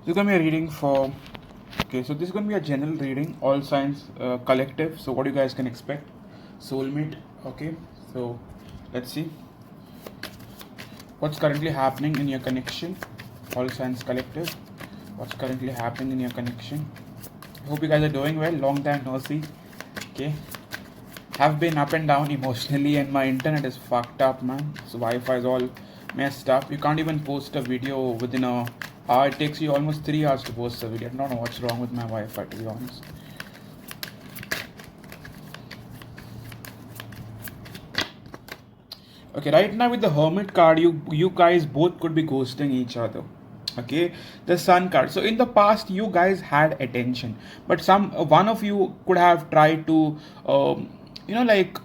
This is going to be a reading for. Okay, so this is going to be a general reading, all signs collective. So, what you guys can expect? Soulmate. Okay, so let's see what's currently happening in your connection. All signs collective. What's currently happening in your connection? I hope you guys are doing well. Long time no see. Okay, have been up and down emotionally, and my internet is fucked up, man. So Wi-Fi is all messed up. You can't even post a video within a hour. It takes you almost 3 hours to post a video. I don't know what's wrong with my Wi-Fi, to be honest. Okay, right now with the Hermit card, you guys both could be ghosting each other. Okay, the Sun card. So in the past, you guys had attention, but one of you could have tried to, like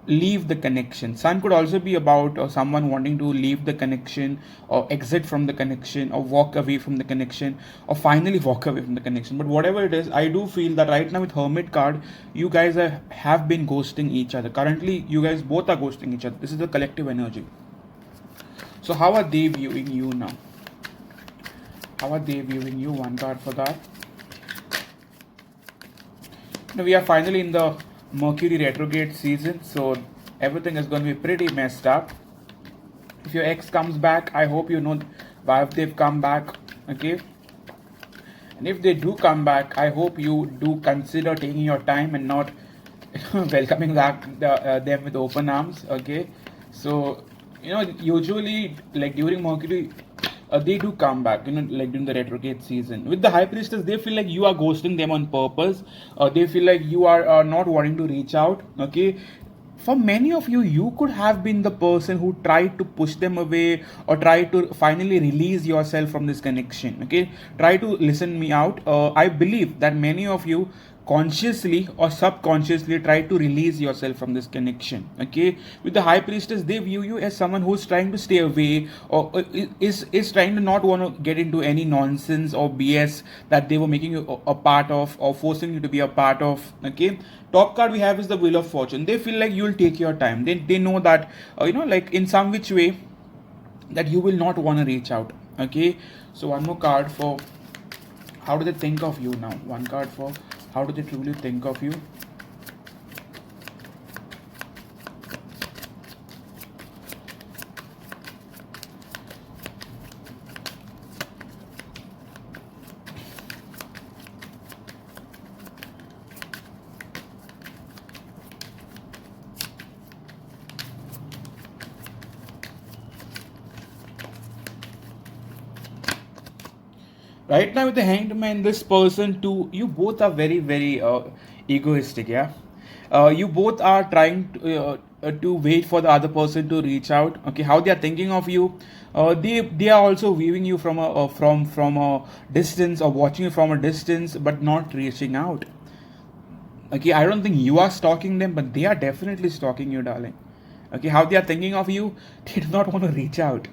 leave the connection. Sun could also be about someone wanting to leave the connection, or exit from the connection, or walk away from the connection, or finally walk away from the connection. But whatever it is, I do feel that right now with Hermit card, you guys have been ghosting each other. Currently, you guys both are ghosting each other. This is the collective energy. So how are they viewing you now? How are they viewing you? One card for that. Now we are finally in the Mercury retrograde season, so everything is going to be pretty messed up. If your ex comes back, I hope you know why they've come back. Okay, and if they do come back, I hope you do consider taking your time and not welcoming back them with open arms. Okay, so usually like during Mercury, they do come back, like during the retrograde season. With the High Priestess, they feel like you are ghosting them on purpose. They feel like you are not wanting to reach out. Okay, for many of you, you could have been the person who tried to push them away, or try to finally release yourself from this connection. Okay, try to listen me out. I believe that many of you consciously or subconsciously try to release yourself from this connection. Okay, with the High Priestess, they view you as someone who's trying to stay away, or is trying to not want to get into any nonsense or BS that they were making you a part of, or forcing you to be a part of. Okay, top card we have is the Wheel of Fortune. They feel like you'll take your time. They know that like in some which way that you will not want to reach out. Okay, so one more card for how do they think of you now. One card for how do they truly think of you. Right now with the Hanged Man, this person too, you both are very very egoistic. Yeah, you both are trying to wait for the other person to reach out. Okay, how they are thinking of you, they are also viewing you from a distance, or watching you from a distance, but not reaching out. Okay, I don't think you are stalking them, but they are definitely stalking you, darling. Okay, how they are thinking of you, they do not want to reach out.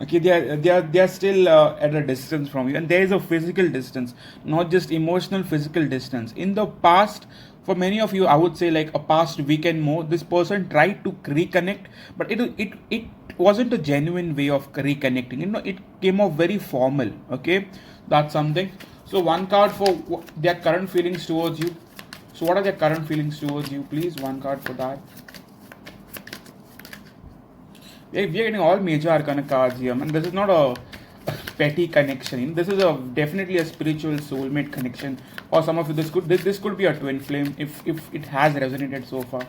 Okay, they are still at a distance from you, and there is a physical distance, not just emotional, physical distance. In the past, for many of you, I would say like a past weekend more, this person tried to reconnect, but it wasn't a genuine way of reconnecting. It came off very formal. Okay, that's something. So one card for their current feelings towards you. So what are their current feelings towards you, please? One card for that. We are getting all major arcana cards here, man. This is not a petty connection. This is definitely a spiritual soulmate connection. Or some of you, this could be a twin flame if it has resonated so far.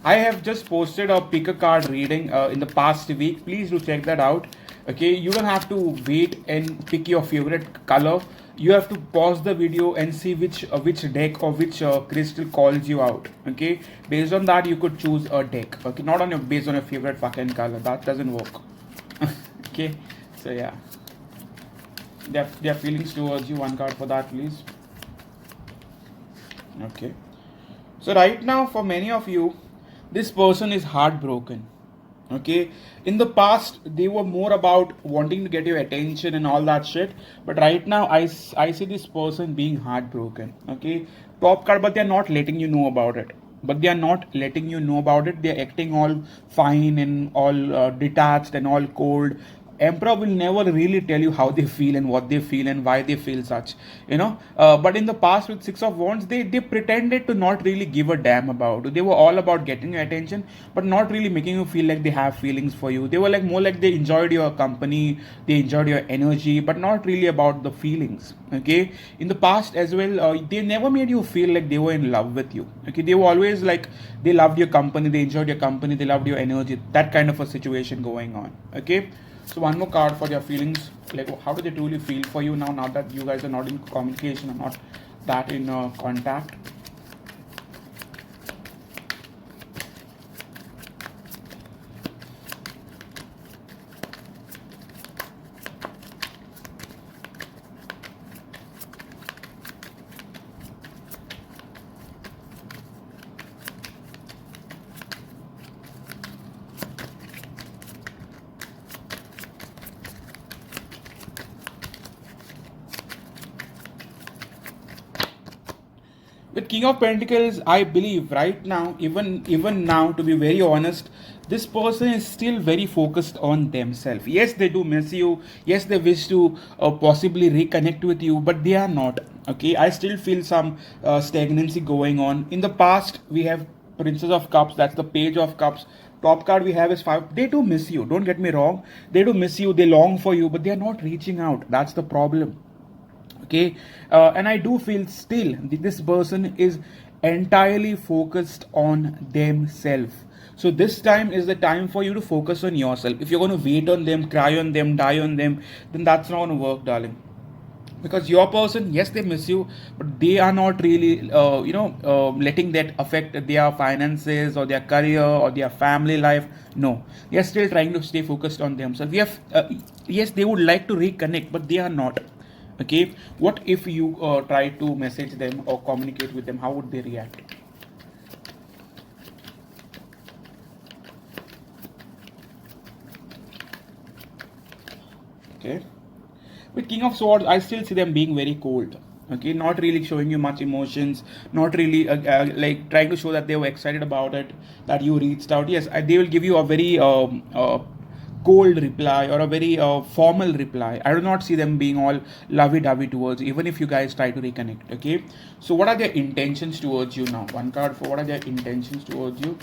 I have just posted a pick a card reading in the past week. Please do check that out. Okay, you don't have to wait and pick your favorite color. You have to pause the video and see which deck or which crystal calls you out. Okay, based on that you could choose a deck. Okay, not on your based on your favorite fucking color. That doesn't work. Okay, so yeah, their feelings towards you. One card for that, please. Okay, so right now for many of you, this person is heartbroken. Okay, in the past they were more about wanting to get your attention and all that shit, but right now I see this person being heartbroken. Okay, top card, but they're not letting you know about it. But they are not letting you know about it. They're acting all fine and all detached and all cold. Emperor will never really tell you how they feel and what they feel and why they feel such, but in the past with Six of Wands, they pretended to not really give a damn about it. They were all about getting your attention, but not really making you feel like they have feelings for you. They were like more like they enjoyed your company, they enjoyed your energy, but not really about the feelings. Okay, in the past as well, they never made you feel like they were in love with you. Okay, they were always like they loved your company, they enjoyed your company, they loved your energy, that kind of a situation going on. Okay, so one more card for their feelings, like how do they truly feel for you now? Now that you guys are not in communication, or not that in contact. With King of Pentacles, I believe right now, even now, to be very honest, this person is still very focused on themselves. Yes, they do miss you. Yes, they wish to possibly reconnect with you, but they are not. Okay, I still feel some stagnancy going on. In the past, we have Princess of Cups. That's the Page of Cups. Top card we have is 5. They do miss you. Don't get me wrong. They do miss you. They long for you, but they are not reaching out. That's the problem. Okay, and I do feel still this person is entirely focused on themselves. So this time is the time for you to focus on yourself. If you're going to wait on them, cry on them, die on them, then that's not going to work, darling. Because your person, yes, they miss you, but they are not really letting that affect their finances or their career or their family life. No, they are still trying to stay focused on themselves. Yes, they would like to reconnect, but they are not. Okay, what if you try to message them or communicate with them? How would they react? Okay, with King of Swords, I still see them being very cold. Okay, not really showing you much emotions, not really like trying to show that they were excited about it, that you reached out. Yes, they will give you a very cold reply or a very formal reply. I do not see them being all lovey-dovey towards you, even if you guys try to reconnect. Okay, so what are their intentions towards you now? One card for what are their intentions towards you?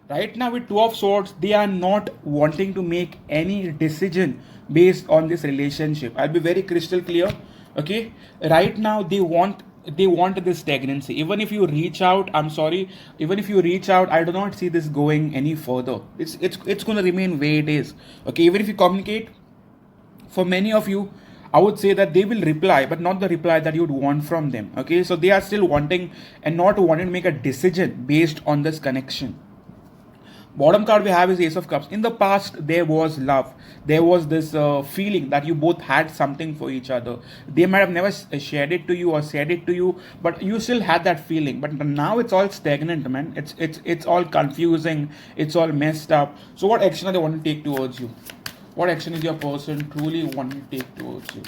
Right now with Two of Swords, they are not wanting to make any decision based on this relationship. I'll be very crystal clear. Okay, right now they want this stagnancy. Even if you reach out, I'm sorry, even if you reach out, I do not see this going any further. It's going to remain where it is. Okay, even if you communicate, for many of you, I would say that they will reply, but not the reply that you'd want from them. Okay, so they are still wanting and not wanting to make a decision based on this connection. Bottom card we have is Ace of Cups. In the past, there was love. There was this feeling that you both had something for each other. They might have never shared it to you or said it to you, but you still had that feeling. But now it's all stagnant, man. It's all confusing. It's all messed up. So what action are they want to take towards you? What action is your person truly wanting to take towards you?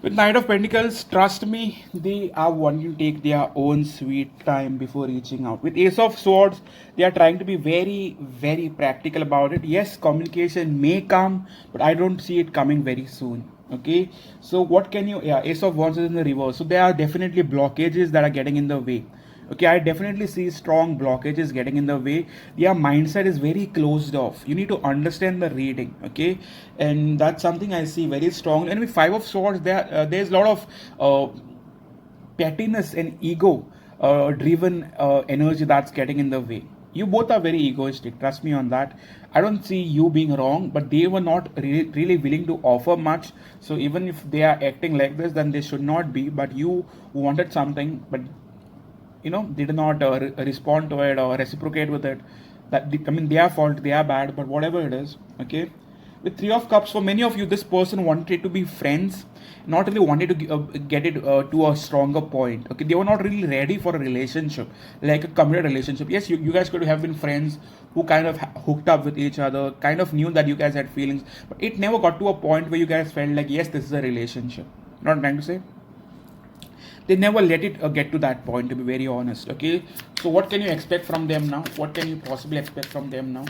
With Knight of Pentacles, trust me, they are wanting to take their own sweet time before reaching out. With Ace of Swords, they are trying to be very, very practical about it. Yes, communication may come, but I don't see it coming very soon. Okay, so what can you, yeah, Ace of Wands is in the reverse. So there are definitely blockages that are getting in the way. Okay, I definitely see strong blockages getting in the way. Your mindset is very closed off. You need to understand the reading. Okay, and that's something I see very strong. And with Five of Swords, there's a lot of pettiness and ego driven energy that's getting in the way. You both are very egoistic, trust me on that. I don't see you being wrong, but they were not really willing to offer much. So even if they are acting like this, then they should not be. But you wanted something, but they did not respond to it or reciprocate with it. I mean, their fault, they are bad, but whatever it is. Okay, with Three of Cups, for many of you, this person wanted to be friends, not really wanted to get it to a stronger point. Okay, they were not really ready for a relationship, like a committed relationship. Yes, you guys could have been friends who kind of hooked up with each other, kind of knew that you guys had feelings, but it never got to a point where you guys felt like, yes, this is a relationship. You know what I'm trying to say? They never let it get to that point, to be very honest. Okay, so what can you expect from them now? What can you possibly expect from them now?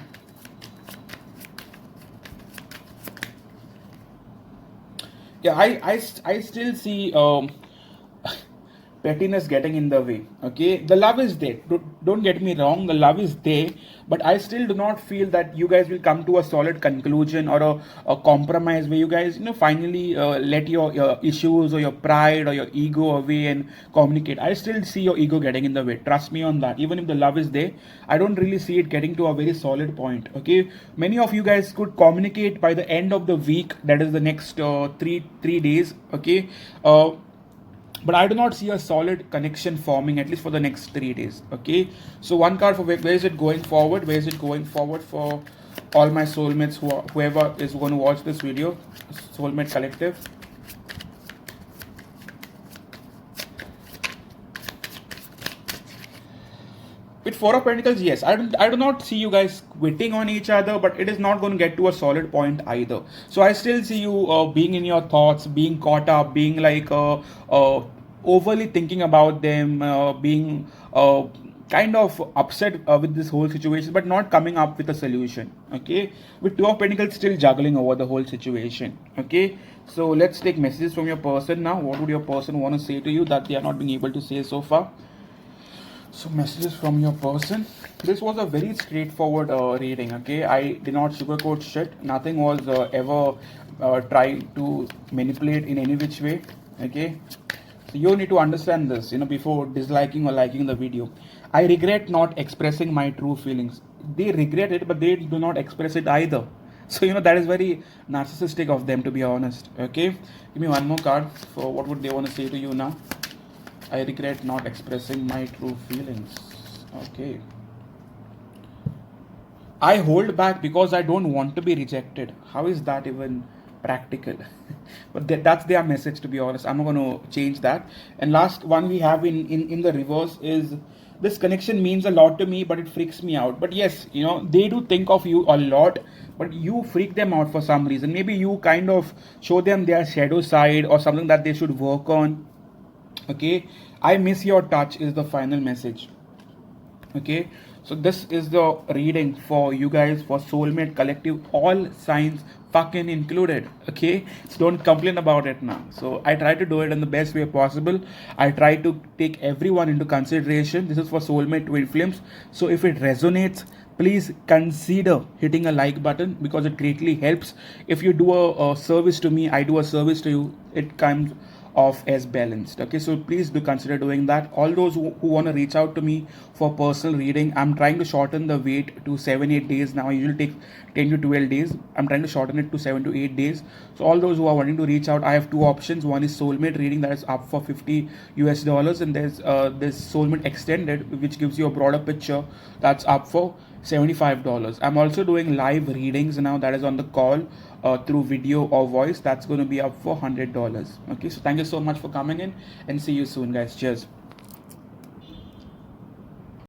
Yeah, I still see pettiness getting in the way. Okay, the love is there, don't get me wrong, the love is there, but I still do not feel that you guys will come to a solid conclusion or a compromise where you guys finally let your issues or your pride or your ego away and communicate. I still see your ego getting in the way, trust me on that. Even if the love is there, I don't really see it getting to a very solid point. Okay, many of you guys could communicate by the end of the week, that is the next three days. Okay, but I do not see a solid connection forming, at least for the next 3 days. Okay, so one card for where is it going forward? Where is it going forward for all my soulmates, whoever is going to watch this video, Soulmate Collective? With Four of Pentacles, yes, I do not see you guys quitting on each other, but it is not going to get to a solid point either. So I still see you being in your thoughts, being caught up, being like overly thinking about them, being kind of upset with this whole situation, but not coming up with a solution. Okay, with Two of Pentacles still juggling over the whole situation. Okay, so let's take messages from your person now. What would your person want to say to you that they are not being able to say so far? So messages from your person. This was a very straightforward reading. Okay, I did not sugarcoat shit. Nothing was ever tried to manipulate in any which way. Okay, so you need to understand this, before disliking or liking the video. I regret not expressing my true feelings. They regret it, but they do not express it either. So that is very narcissistic of them, to be honest. Okay, give me one more card for what would they want to say to you now. I regret not expressing my true feelings. Okay. I hold back because I don't want to be rejected. How is that even practical? But that's their message, to be honest. I'm not going to change that. And last one we have in the reverse is, this connection means a lot to me, but it freaks me out. But yes, they do think of you a lot, but you freak them out for some reason. Maybe you kind of show them their shadow side or something that they should work on. Okay, I miss your touch is the final message. Okay, so this is the reading for you guys for Soulmate Collective, all signs fucking included. Okay, so don't complain about it now. So I try to do it in the best way possible. I try to take everyone into consideration. This is for Soulmate Twin Flames. So if it resonates, please consider hitting a like button, because it greatly helps. If you do a service to me, I do a service to you, it comes off as balanced. Okay, so please do consider doing that. All those who want to reach out to me for personal reading, I'm trying to shorten the wait to 7-8 days now. I usually take 10 to 12 days. I'm trying to shorten it to 7 to 8 days. So all those who are wanting to reach out, I have two options. One is Soulmate reading, that is up for $50 US, and there's this Soulmate Extended, which gives you a broader picture, that's up for $75. I'm also doing live readings now, that is on the call through video or voice, that's going to be up for $100. Okay, so thank you so much for coming in, and see you soon, guys. Cheers.